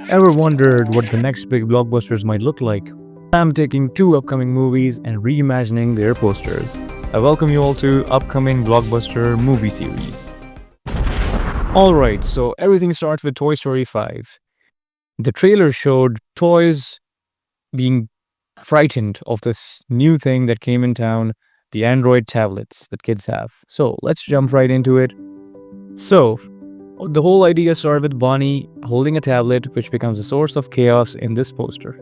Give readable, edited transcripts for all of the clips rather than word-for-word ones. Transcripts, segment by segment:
Ever wondered what the next big blockbusters might look like? I'm taking two upcoming movies and reimagining their posters. I welcome you all to upcoming blockbuster movie series. Alright, so everything starts with Toy Story 5. The trailer showed toys being frightened of this new thing that came in town, the Android tablets that kids have. So let's jump right into it. So, the whole idea started with Bonnie holding a tablet, which becomes a source of chaos in this poster.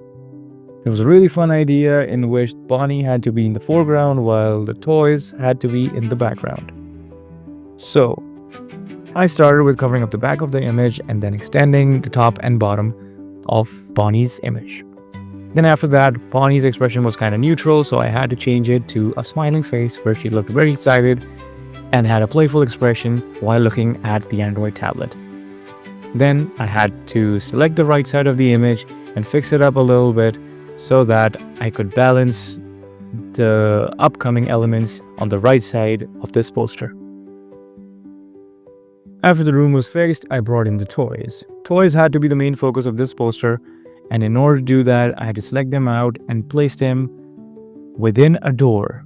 It was a really fun idea in which Bonnie had to be in the foreground while the toys had to be in the background. So, I started with covering up the back of the image and then extending the top and bottom of Bonnie's image. Then after that, Bonnie's expression was kind of neutral, so I had to change it to a smiling face where she looked very excited and had a playful expression while looking at the Android tablet. Then I had to select the right side of the image and fix it up a little bit so that I could balance the upcoming elements on the right side of this poster. After the room was fixed, I brought in the toys. Toys had to be the main focus of this poster, and in order to do that, I had to select them out and place them within a door.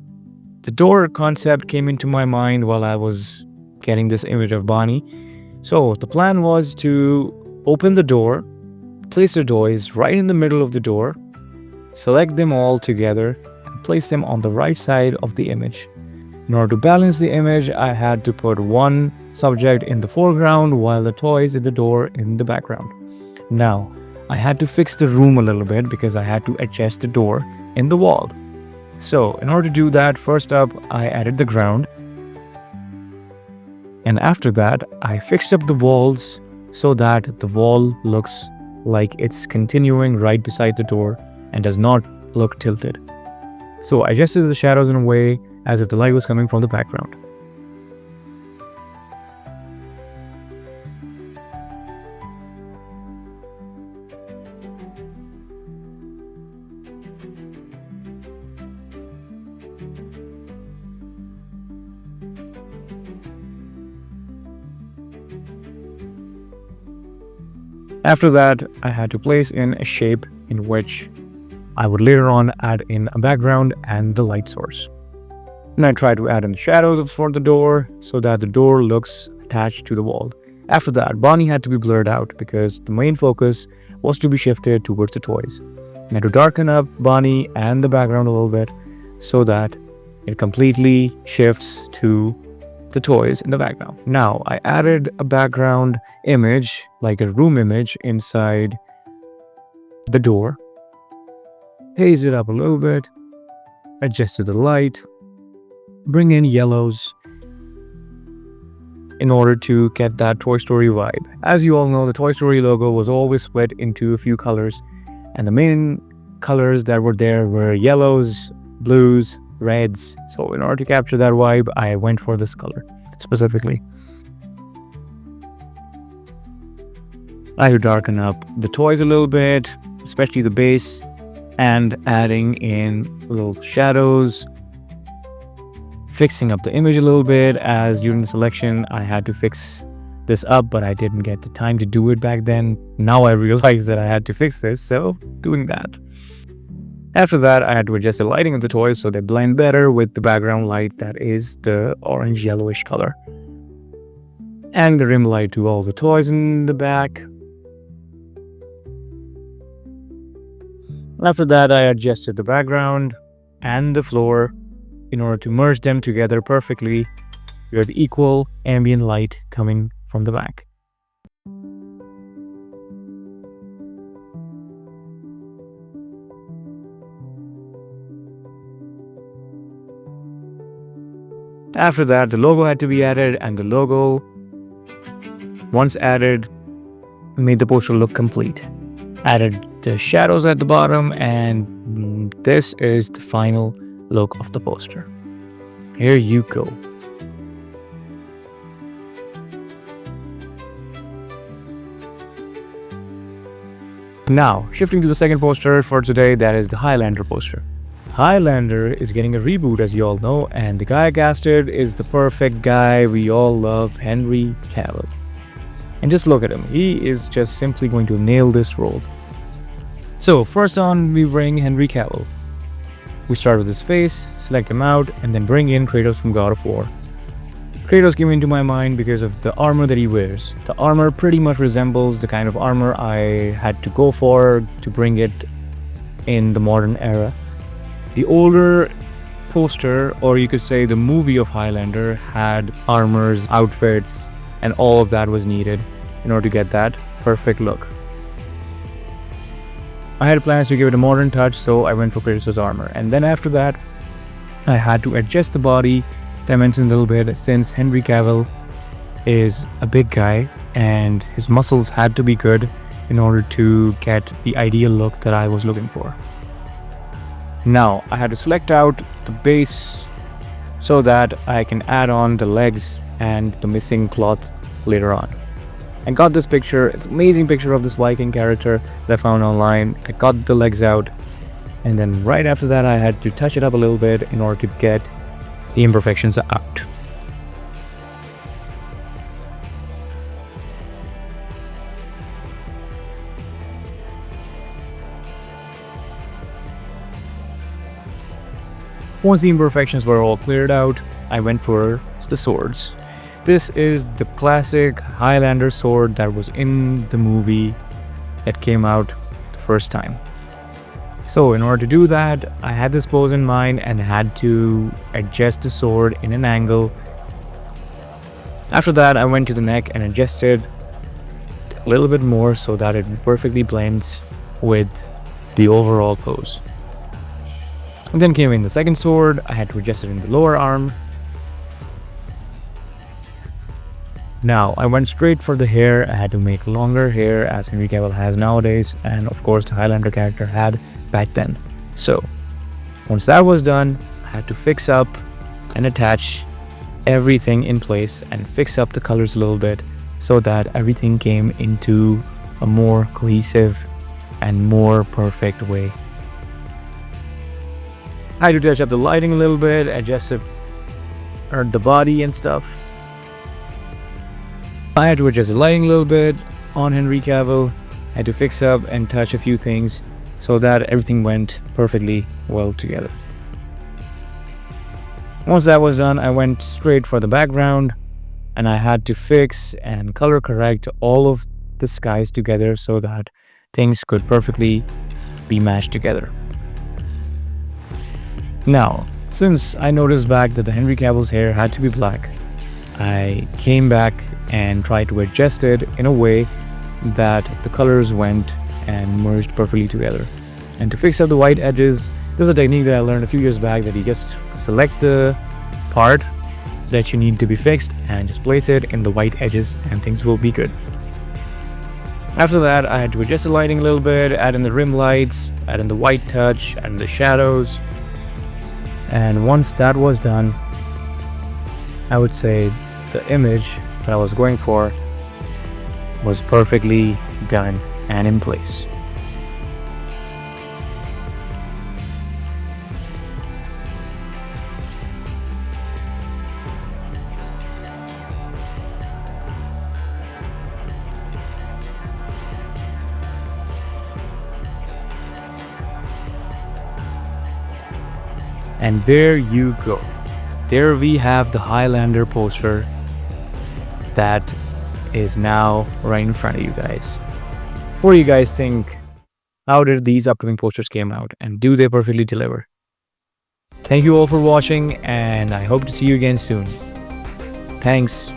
The door concept came into my mind while I was getting this image of Bonnie. So the plan was to open the door, place the toys right in the middle of the door, select them all together, and place them on the right side of the image. In order to balance the image, I had to put one subject in the foreground while the toys in the door in the background. Now, I had to fix the room a little bit because I had to adjust the door in the wall. So, in order to do that, first up, I added the ground. And after that, I fixed up the walls so that the wall looks like it's continuing right beside the door and does not look tilted. So, I adjusted the shadows in a way as if the light was coming from the background. After that, I had to place in a shape in which I would later on add in a background and the light source. And I tried to add in shadows for the door so that the door looks attached to the wall. After that, Bonnie had to be blurred out because the main focus was to be shifted towards the toys. And I had to darken up Bonnie and the background a little bit so that it completely shifts to the toys in the background. Now, I added a background image, like a room image, inside the door. Haze it up a little bit, adjusted the light, bring in yellows in order to get that Toy Story vibe. As you all know, the Toy Story logo was always split into a few colors, and the main colors that were there were yellows, blues, reds. So in order to capture that vibe, I went for this color specifically. I had to darken up the toys a little bit, especially the base, and adding in little shadows, fixing up the image a little bit, as during the selection I had to fix this up, but I didn't get the time to do it back then. Now I realize that I had to fix this, so doing that. After that, I had to adjust the lighting of the toys so they blend better with the background light that is the orange yellowish color. Adding the rim light to all the toys in the back. After that, I adjusted the background and the floor in order to merge them together perfectly with equal ambient light coming from the back. After that, the logo had to be added, and the logo, once added, made the poster look complete. Added the shadows at the bottom, and this is the final look of the poster. Here you go. Now, shifting to the second poster for today, that is the Highlander poster. Highlander is getting a reboot, as you all know, and the guy casted is the perfect guy we all love, Henry Cavill. And just look at him. He is just simply going to nail this role. So first on, we bring Henry Cavill. We start with his face, select him out, and then bring in Kratos from God of War. Kratos came into my mind because of the armor that he wears. The armor pretty much resembles the kind of armor I had to go for to bring it in the modern era. The older poster, or you could say the movie of Highlander, had armors, outfits, and all of that was needed in order to get that perfect look. I had plans to give it a modern touch, so I went for Kratos' armor. And then after that, I had to adjust the body dimension a little bit, since Henry Cavill is a big guy and his muscles had to be good in order to get the ideal look that I was looking for. Now I had to select out the base so that I can add on the legs and the missing cloth later on. I got this picture. It's an amazing picture of this Viking character that I found online. I got the legs out, and then right after that I had to touch it up a little bit in order to get the imperfections out. Once the imperfections were all cleared out, I went for the swords. This is the classic Highlander sword that was in the movie that came out the first time. So in order to do that, I had this pose in mind and had to adjust the sword in an angle. After that, I went to the neck and adjusted a little bit more so that it perfectly blends with the overall pose. And then came in the second sword. I had to adjust it in the lower arm. Now I went straight for the hair. I had to make longer hair as Henry Cavill has nowadays, and of course the Highlander character had back then. So once that was done, I had to fix up and attach everything in place and fix up the colors a little bit so that everything came into a more cohesive and more perfect way. I had to touch up the lighting a little bit, adjust the body and stuff. I had to adjust the lighting a little bit on Henry Cavill. I had to fix up and touch a few things so that everything went perfectly well together. Once that was done, I went straight for the background, and I had to fix and color correct all of the skies together so that things could perfectly be matched together. Now, since I noticed back that the Henry Cavill's hair had to be black, I came back and tried to adjust it in a way that the colors went and merged perfectly together. And to fix up the white edges, there's a technique that I learned a few years back that you just select the part that you need to be fixed and just place it in the white edges and things will be good. After that, I had to adjust the lighting a little bit, add in the rim lights, add in the white touch, add in the shadows. And once that was done, I would say the image that I was going for was perfectly done and in place. And there you go. There we have the Highlander poster that is now right in front of you guys. What do you guys think? How did these upcoming posters came out, and do they perfectly deliver? Thank you all for watching, and I hope to see you again soon. Thanks.